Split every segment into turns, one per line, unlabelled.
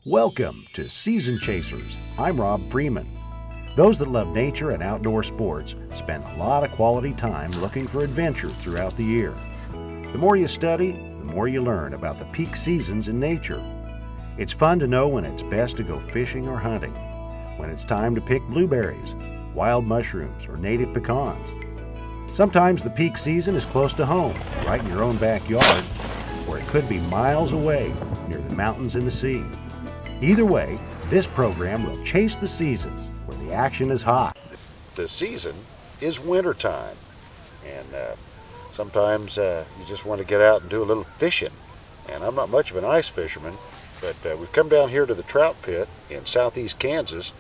Welcome to Season Chasers. I'm Rob Freeman. Those that love nature and outdoor sports spend a lot of quality time looking for adventures throughout the year. The more you study, the more you learn about the peak seasons in nature. It's fun to know when it's best to go fishing or hunting, when it's time to pick blueberries, wild mushrooms, or native pecans. Sometimes the peak season is close to home, right in your own backyard, or it could be miles away near the mountains and the sea. Either way, this program will chase the seasons where the action is hot. The season is wintertime, and sometimes you just want to get out and do a little fishing. And I'm not much of an ice fisherman, but we've come down here to the Trout pit in southeast Kansas,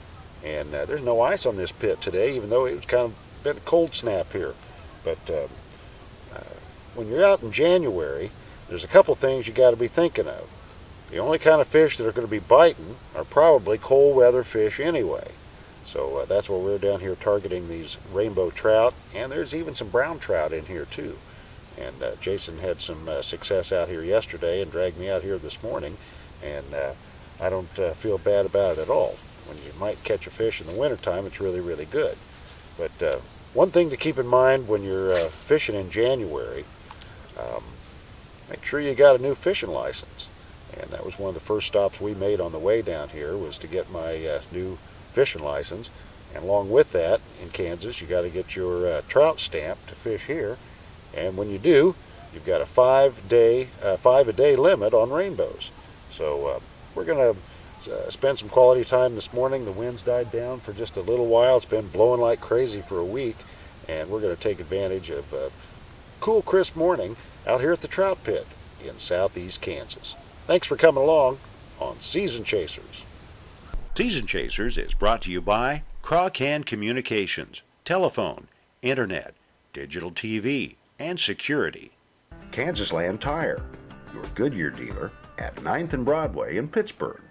and there's no ice on this pit today, even though it was kind of been a cold snap here. But when you're out in January, there's a couple things you got to be thinking of. The only kind of fish that are going to be biting are probably cold weather fish anyway. So that's why we're down here targeting these rainbow trout, and there's even some brown trout in here too. And Jason had some success out here yesterday and dragged me out here this morning, and I don't feel bad about it at all. When you might catch a fish in the wintertime, it's really, really good. But one thing to keep in mind when you're fishing in January, make sure you got a new fishing license. And that was one of the first stops we made on the way down here, was to get my new fishing license. And along with that, in Kansas, you got to get your trout stamp to fish here. And when you do, you've got a 5-a-day limit on rainbows. So we're going to spend some quality time this morning. The wind's died down for just a little while. It's been blowing like crazy for a week, and we're going to take advantage of a cool, crisp morning out here at the Trout pit in southeast Kansas. Thanks for coming along on Season Chasers. Season Chasers is brought to you by Crawcan Communications, telephone, internet, digital TV, and security. Kansas Land Tire, your Goodyear dealer at 9th and Broadway in Pittsburgh.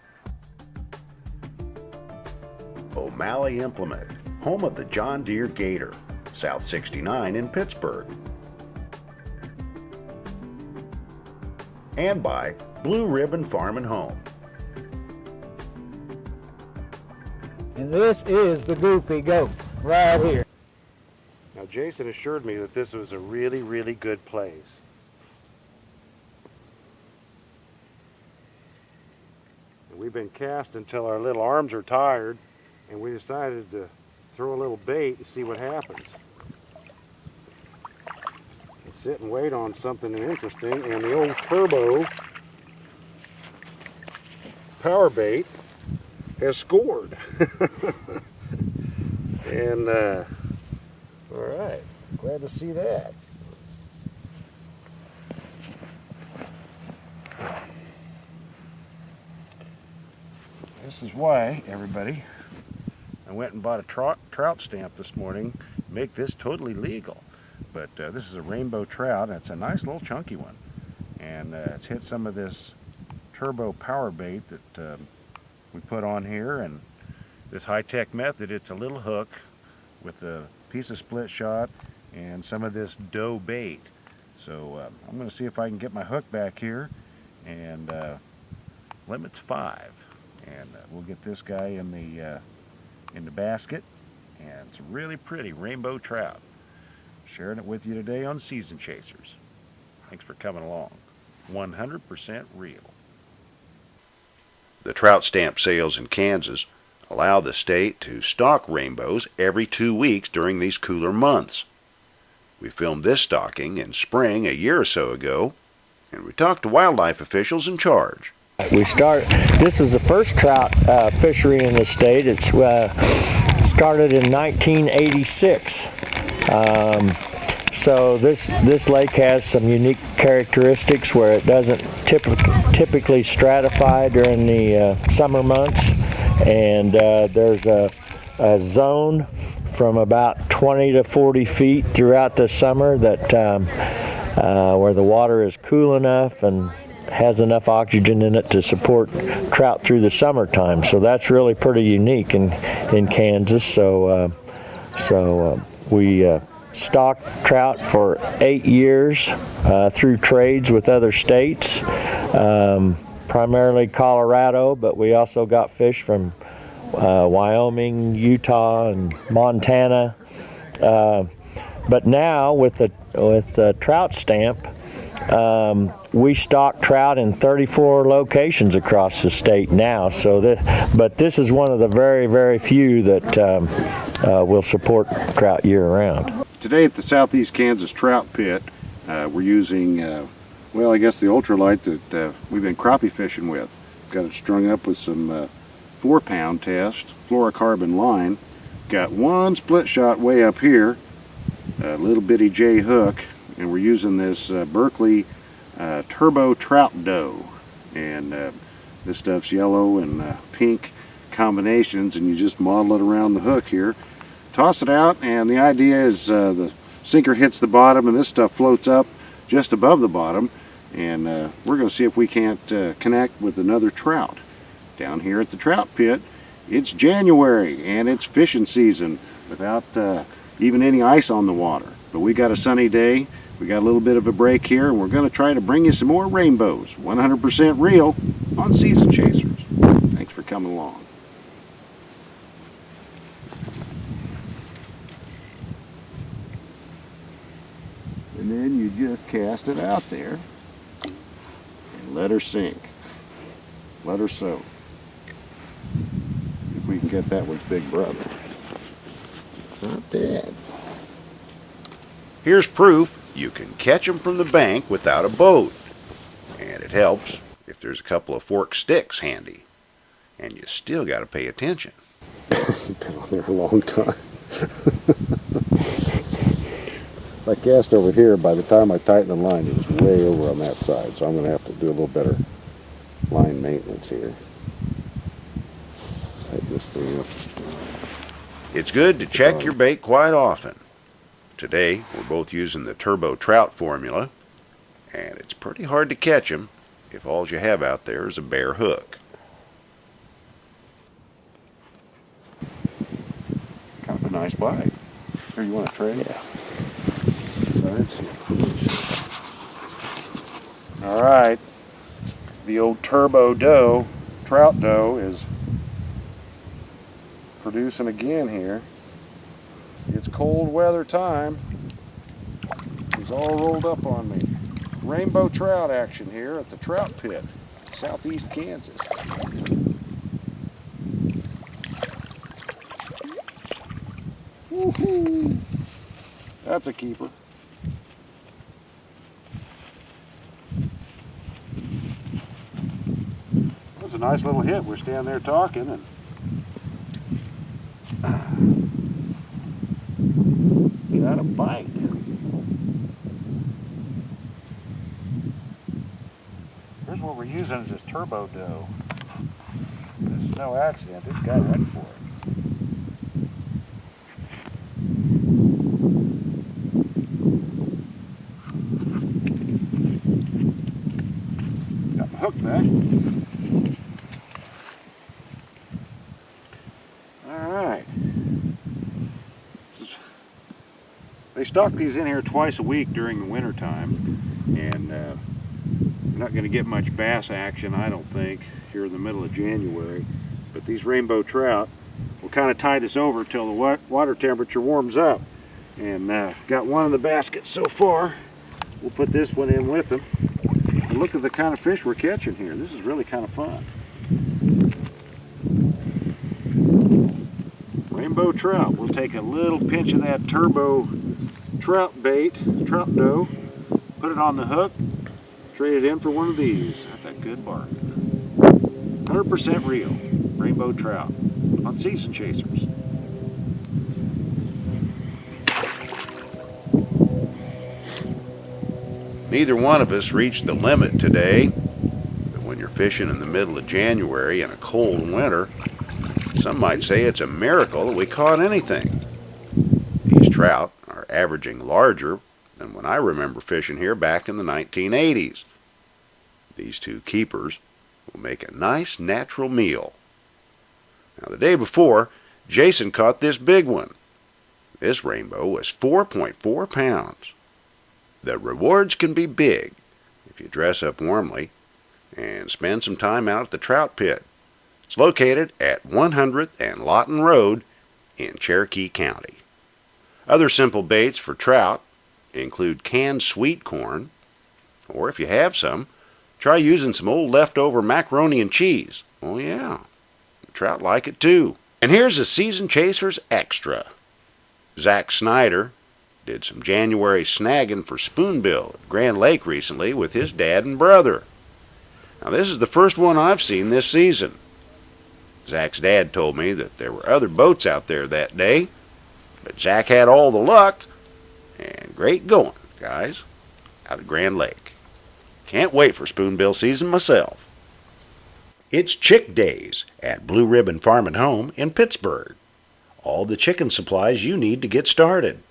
O'Malley Implement, home of the John Deere Gator, South 69 in Pittsburgh. And by Blue Ribbon Farm and Home.
And this is the Goofy Goat right here.
Now Jason assured me that this was a really, really good place. And we've been casting until our little arms are tired, and we decided to throw a little bait and see what happens. And sit and wait on something interesting, and the old turbo power bait has scored. And all right, glad to see that. This is why, everybody, I went and bought a trout stamp this morning. Make this totally legal. But this is a rainbow trout, and it's a nice little chunky one. And it's hit some of this turbo power bait that we put on here, and this high-tech method, it's a little hook with a piece of split shot and some of this dough bait. So I'm going to see if I can get my hook back here, and limit's 5, and we'll get this guy in the basket, and it's a really pretty rainbow trout. Sharing it with you today on Season Chasers. Thanks for coming along. 100% real. The trout stamp sales in Kansas allow the state to stock rainbows every 2 weeks during these cooler months. We filmed this stocking in spring a year or so ago, and we talked to wildlife officials in charge.
This was the first trout fishery in the state. It's started in 1986. So this lake has some unique characteristics where it doesn't typically stratify during the summer months, and there's a zone from about 20 to 40 feet throughout the summer that where the water is cool enough and has enough oxygen in it to support trout through the summertime. So that's really pretty unique in Kansas. So we stocked trout for 8 years through trades with other states. primarily Colorado, but we also got fish from Wyoming, Utah, and Montana. But now with the trout stamp, we stock trout in 34 locations across the state now. But this is one of the very, very few that will support trout year-round.
Today at the Southeast Kansas Trout Pit, we're using, well, I guess the ultralight that we've been crappie fishing with. Got it strung up with some 4-pound test fluorocarbon line. Got one split shot way up here, a little bitty J hook, and we're using this Berkeley Turbo Trout Dough. And this stuff's yellow and pink combinations, and you just model it around the hook here. Toss it out, and the idea is the sinker hits the bottom and this stuff floats up just above the bottom, and we're going to see if we can't connect with another trout. Down here at the trout pit, it's January and it's fishing season without even any ice on the water. But we got a sunny day, we got a little bit of a break here, and we're going to try to bring you some more rainbows, 100% real, on Season Chasers. Thanks for coming along. And then you just cast it out there and let her sink. Let her soak. If we can get that one's big brother. Not bad. Here's proof you can catch them from the bank without a boat. And it helps if there's a couple of forked sticks handy. And you still got to pay attention. Been on there a long time. I cast over here, by the time I tighten the line, it was way over on that side, so I'm going to have to do a little better line maintenance here. Tighten this thing up. It's good to check your bait quite often. Today, we're both using the Turbo Trout formula, and it's pretty hard to catch them if all you have out there is a bare hook. Kind of a nice bite. Here, you want to trade?
Yeah.
All right, the old Turbo Dough, Trout Dough, is producing again here. It's cold weather time. He's all rolled up on me. Rainbow trout action here at the Trout Pit, Southeast Kansas. Woohoo! That's a keeper. That's a nice little hit. We're standing there talking, and he got a bite. Here's what we're using is this Turbo Dough. This is no accident. This guy went for it. Got my hook back. Alright. They stock these in here twice a week during the winter time, and you're not going to get much bass action, I don't think, here in the middle of January. But these rainbow trout will kind of tide us over till the water temperature warms up. And got one in the basket so far. We'll put this one in with them. And look at the kind of fish we're catching here. This is really kind of fun. Rainbow trout. We'll take a little pinch of that Turbo Trout bait, Trout Dough, put it on the hook, trade it in for one of these. That's a good bargain. 100% real rainbow trout on Season Chasers. Neither one of us reached the limit today, but when you're fishing in the middle of January in a cold winter, some might say it's a miracle that we caught anything. These trout are averaging larger than when I remember fishing here back in the 1980s. These two keepers will make a nice natural meal. Now, the day before, Jason caught this big one. This rainbow was 4.4 pounds. The rewards can be big if you dress up warmly and spend some time out at the Trout Pit. It's located at 100th and Lawton Road in Cherokee County. Other simple baits for trout include canned sweet corn, or if you have some, try using some old leftover macaroni and cheese. Oh yeah, the trout like it too. And here's a Season Chasers Extra. Zach Snyder did some January snagging for spoonbill at Grand Lake recently with his dad and brother. Now this is the first one I've seen this season. Zach's dad told me that there were other boats out there that day, but Zach had all the luck, and great going, guys, out at Grand Lake. Can't wait for spoonbill season myself. It's Chick Days at Blue Ribbon Farm and Home in Pittsburgh. All the chicken supplies you need to get started.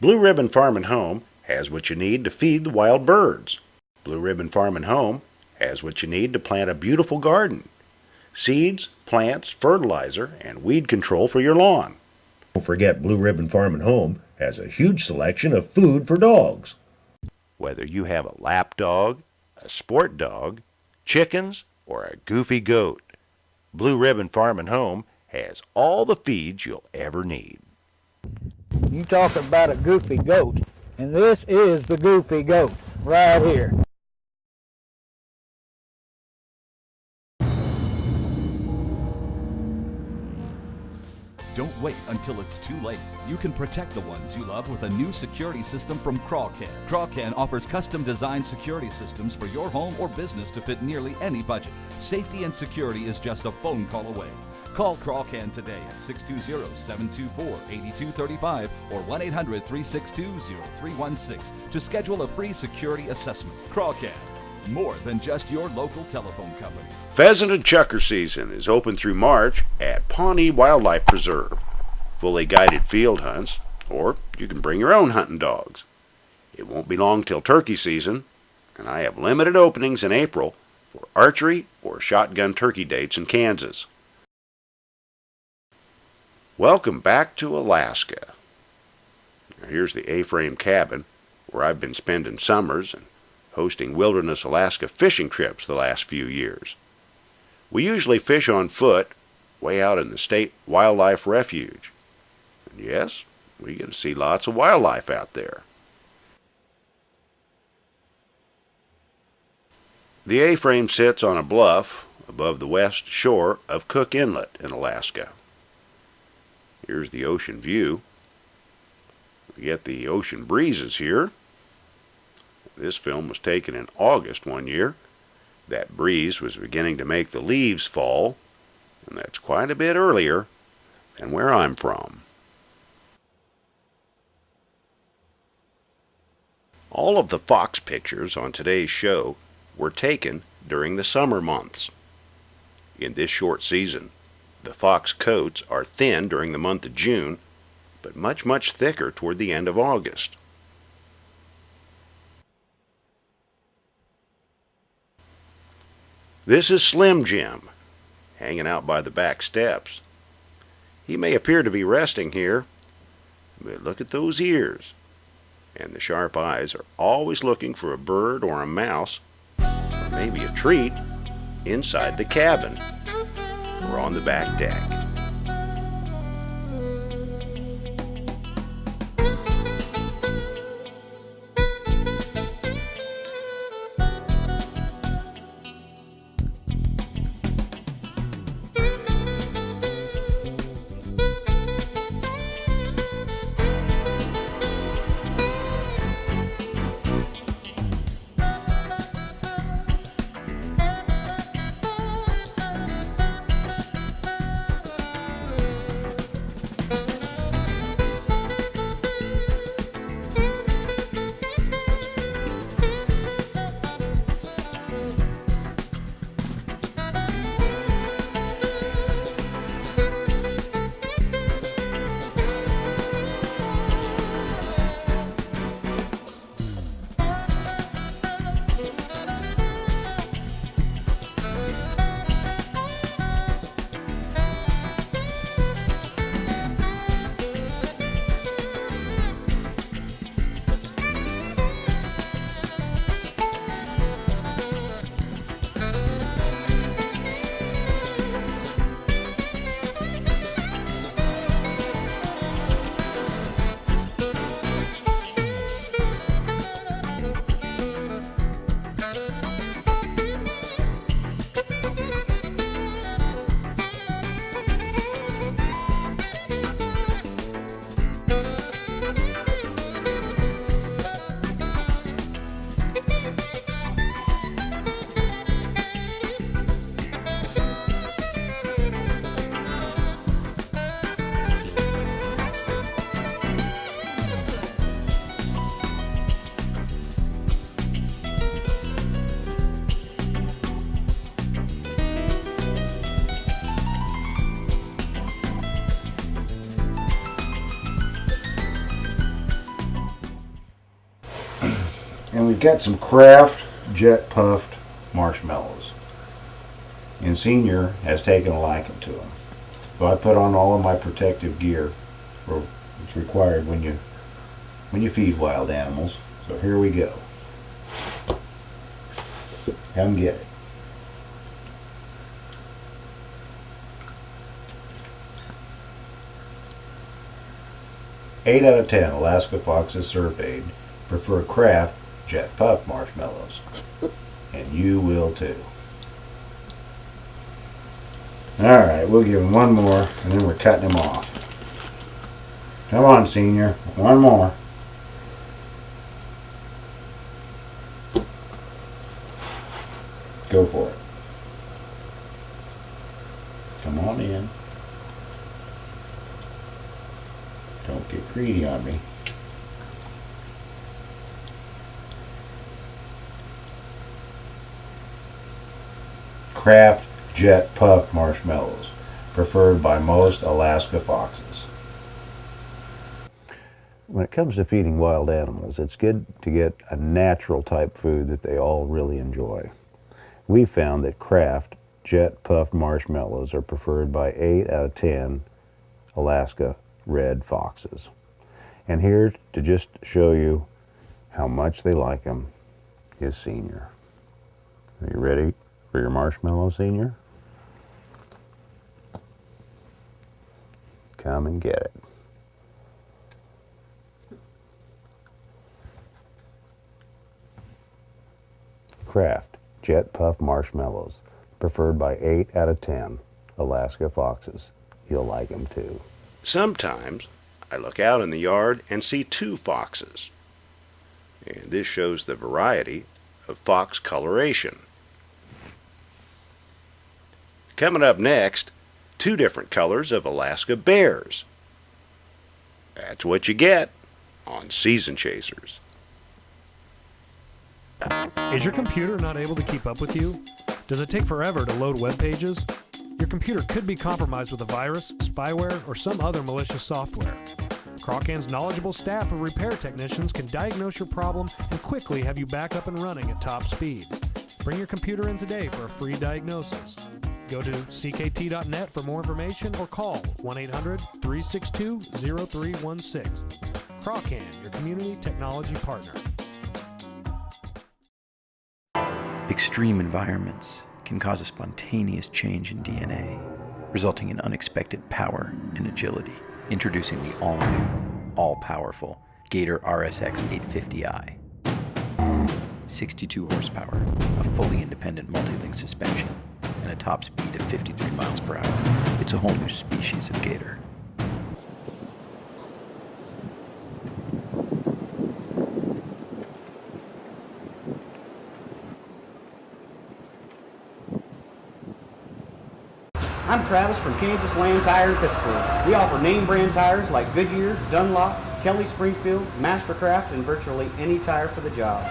Blue Ribbon Farm and Home has what you need to feed the wild birds. Blue Ribbon Farm and Home has what you need to plant a beautiful garden. Seeds, plants, fertilizer, and weed control for your lawn.
Don't forget Blue Ribbon Farm and Home has a huge selection of food for dogs.
Whether you have a lap dog, a sport dog, chickens, or a goofy goat, Blue Ribbon Farm and Home has all the feeds you'll ever need.
You talk about a goofy goat, and this is the goofy goat right here.
Don't wait until it's too late. You can protect the ones you love with a new security system from Crawcan. Crawcan offers custom-designed security systems for your home or business to fit nearly any budget. Safety and security is just a phone call away. Call Crawcan today at 620-724-8235 or 1-800-362-0316 to schedule a free security assessment. Crawcan, more than just your local telephone company.
Pheasant and chukar season is open through March at Pawnee Wildlife Preserve. Fully guided field hunts, or you can bring your own hunting dogs. It won't be long till turkey season, and I have limited openings in April for archery or shotgun turkey dates in Kansas. Welcome back to Alaska. Now here's the A-frame cabin where I've been spending summers and hosting Wilderness Alaska fishing trips the last few years. We usually fish on foot way out in the State Wildlife Refuge. And yes, we get to see lots of wildlife out there. The A-frame sits on a bluff above the west shore of Cook Inlet in Alaska. Here's the ocean view. We get the ocean breezes here. This film was taken in August one year. That breeze was beginning to make the leaves fall, and that's quite a bit earlier than where I'm from. All of the fox pictures on today's show were taken during the summer months. In this short season, the fox coats are thin during the month of June, but much, much thicker toward the end of August. This is Slim Jim, hanging out by the back steps. He may appear to be resting here, but look at those ears. And the sharp eyes are always looking for a bird or a mouse, or maybe a treat, inside the cabin or on the back deck. And we've got some Kraft jet puffed marshmallows. And Senior has taken a liking to them. So I put on all of my protective gear for it's required when you feed wild animals. So here we go. Come get it. Eight out of 10 Alaska foxes surveyed prefer Kraft jet puff marshmallows. And you will too. Alright, we'll give him one more and then we're cutting him off. Come on, Senior. One more. Go for it. Come on in. Don't get greedy on me. Kraft jet puff marshmallows, preferred by most Alaska foxes. When it comes to feeding wild animals, it's good to get a natural type food that they all really enjoy. We found that Kraft jet puff marshmallows are preferred by 8 out of 10 Alaska red foxes. And here to just show you how much they like them is Senior. Are you ready for your marshmallow, Senior? Come and get it. Kraft jet puff marshmallows, preferred by 8 out of 10 Alaska foxes. You'll like them too.
Sometimes I look out in the yard and see 2 foxes. And this shows the variety of fox coloration. Coming up next, 2 different colors of Alaska bears. That's what you get on Season Chasers.
Is your computer not able to keep up with you? Does it take forever to load web pages? Your computer could be compromised with a virus, spyware, or some other malicious software. Crawcan's knowledgeable staff of repair technicians can diagnose your problem and quickly have you back up and running at top speed. Bring your computer in today for a free diagnosis. Go to ckt.net for more information or call 1-800-362-0316. Crawcan, your community technology partner.
Extreme environments can cause a spontaneous change in DNA, resulting in unexpected power and agility. Introducing the all-new, all-powerful Gator RSX 850i. 62 horsepower, a fully independent multi-link suspension, and a top speed of 53 miles per hour. It's a whole new species of Gator.
I'm Travis from Kansas Land Tire in Pittsburgh. We offer name brand tires like Goodyear, Dunlop, Kelly Springfield, Mastercraft, and virtually any tire for the job.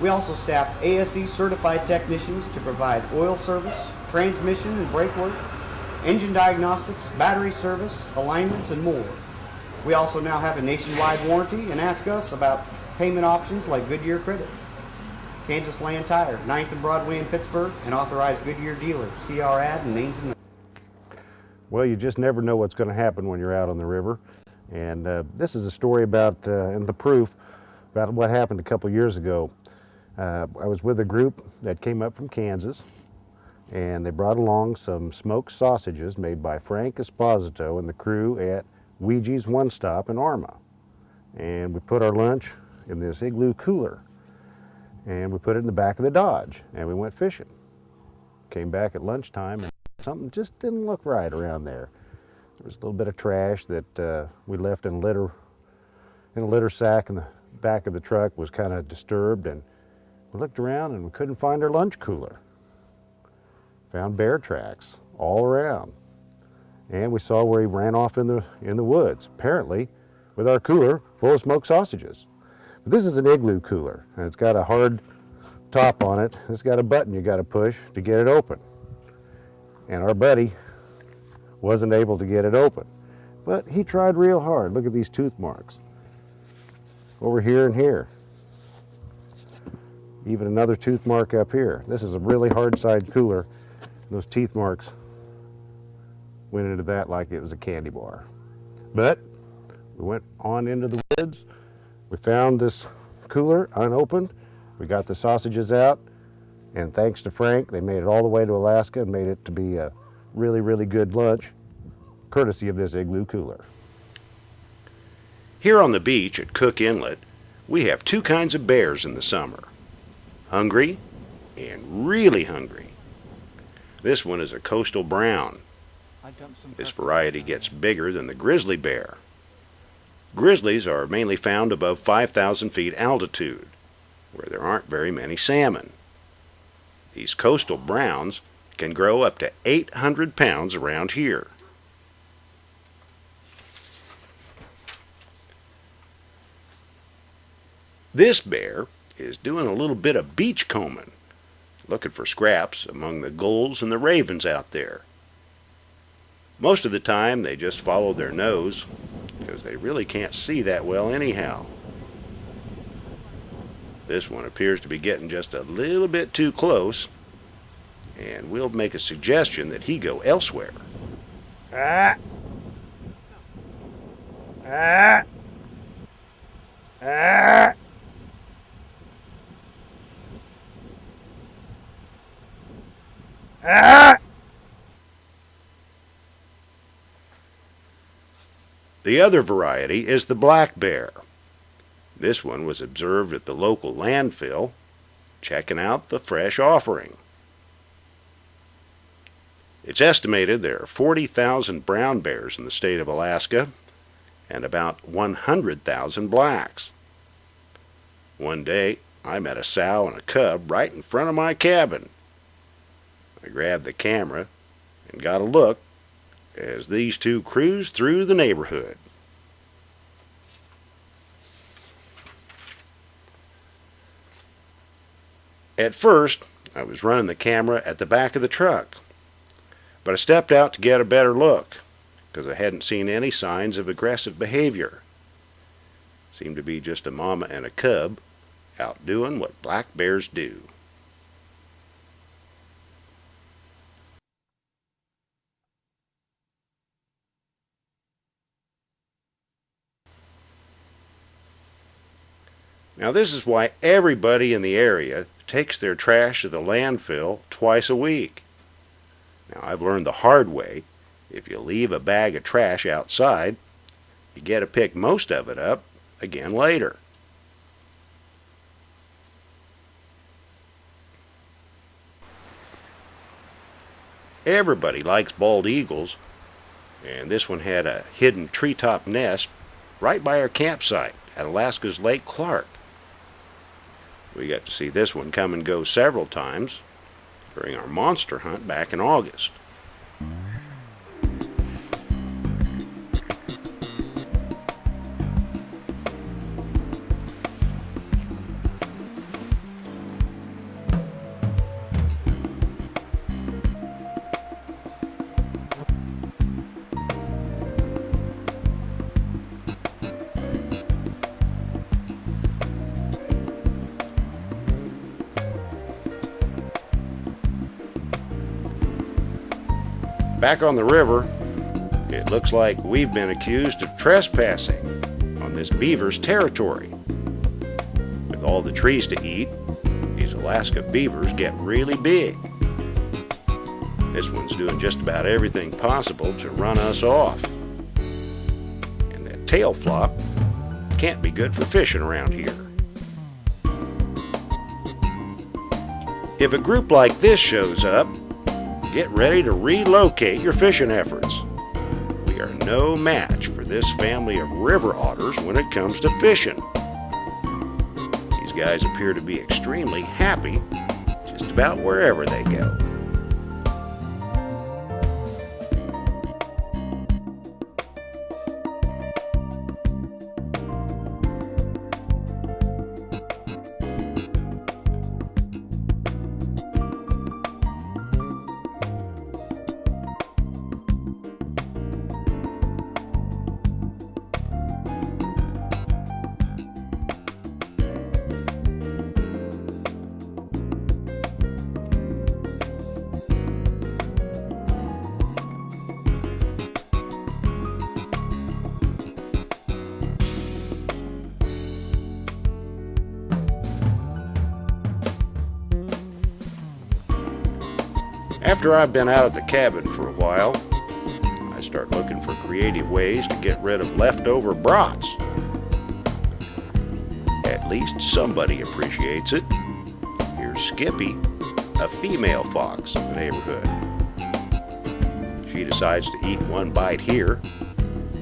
We also staff ASE certified technicians to provide oil service, transmission and brake work, engine diagnostics, battery service, alignments, and more. We also now have a nationwide warranty and ask us about payment options like Goodyear Credit. Kansas Land Tire, 9th and Broadway in Pittsburgh, an authorized Goodyear dealer. See our ad and names and
Well, you just never know what's going to happen when you're out on the river. And this is a story about, and the proof, about what happened a couple years ago. I was with a group that came up from Kansas, and they brought along some smoked sausages made by Frank Esposito and the crew at Ouija's One Stop in Arma. And we put our lunch in this igloo cooler, and we put it in the back of the Dodge, and we went fishing. Came back at lunchtime, and something just didn't look right around there. There was a little bit of trash that we left in a litter sack in the back of the truck was kind of disturbed, and we looked around and we couldn't find our lunch cooler. Found bear tracks all around, and we saw where he ran off in the woods, apparently with our cooler full of smoked sausages. But this is an igloo cooler, and it's got a hard top on it. It's got a button you got to push to get it open. And our buddy wasn't able to get it open, but he tried real hard. Look at these tooth marks over here and here. Even another tooth mark up here. This is a really hard side cooler. Those teeth marks went into that like it was a candy bar. But we went on into the woods. We found this cooler unopened. We got the sausages out, and thanks to Frank, they made it all the way to Alaska and made it to be a really, really good lunch, courtesy of this Igloo cooler.
Here on the beach at Cook Inlet, we have two kinds of bears in the summer. Hungry and really hungry. This one is a coastal brown. This variety gets bigger than the grizzly bear. Grizzlies are mainly found above 5,000 feet altitude, where there aren't very many salmon. These coastal browns can grow up to 800 pounds around here. This bear is doing a little bit of beach combing, looking for scraps among the gulls and the ravens out there. Most of the time they just follow their nose because they really can't see that well anyhow. This one appears to be getting just a little bit too close, and we'll make a suggestion that he go elsewhere.
Ah! Ah! Ah! Ah!
The other variety is the black bear. This one was observed at the local landfill, checking out the fresh offering. It's estimated there are 40,000 brown bears in the state of Alaska and about 100,000 blacks. One day, I met a sow and a cub right in front of my cabin. I grabbed the camera and got a look as these two cruised through the neighborhood. At first, I was running the camera at the back of the truck, but I stepped out to get a better look because I hadn't seen any signs of aggressive behavior. Seemed to be just a mama and a cub out doing what black bears do. Now this is why everybody in the area takes their trash to the landfill twice a week. Now I've learned the hard way, if you leave a bag of trash outside, you get to pick most of it up again later. Everybody likes bald eagles, and this one had a hidden treetop nest right by our campsite at Alaska's Lake Clark. We got to see this one come and go several times during our monster hunt back in August. Back on the river, it looks like we've been accused of trespassing on this beaver's territory. With all the trees to eat, these Alaska beavers get really big. This one's doing just about everything possible to run us off. And that tail flop can't be good for fishing around here. If a group like this shows up, get ready to relocate your fishing efforts. We are no match for this family of river otters when it comes to fishing. These guys appear to be extremely happy just about wherever they go. After I've been out of the cabin for a while, I start looking for creative ways to get rid of leftover brats. At least somebody appreciates it. Here's Skippy, a female fox in the neighborhood. She decides to eat one bite here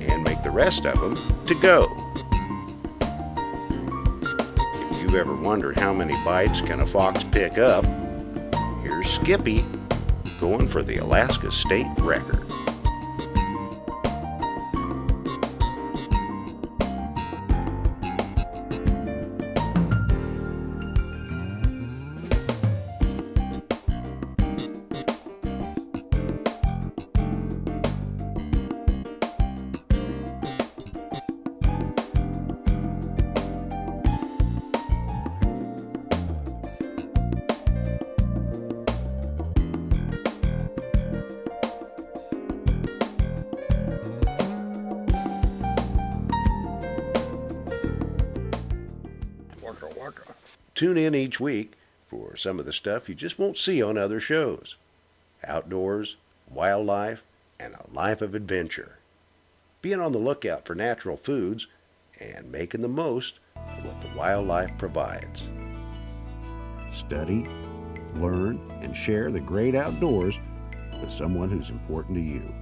and make the rest of them to go. If you've ever wondered how many bites can a fox pick up, here's Skippy going for the Alaska state record. Tune in each week for some of the stuff you just won't see on other shows. Outdoors, wildlife, and a life of adventure. Being on the lookout for natural foods and making the most of what the wildlife provides. Study, learn, and share the great outdoors with someone who's important to you.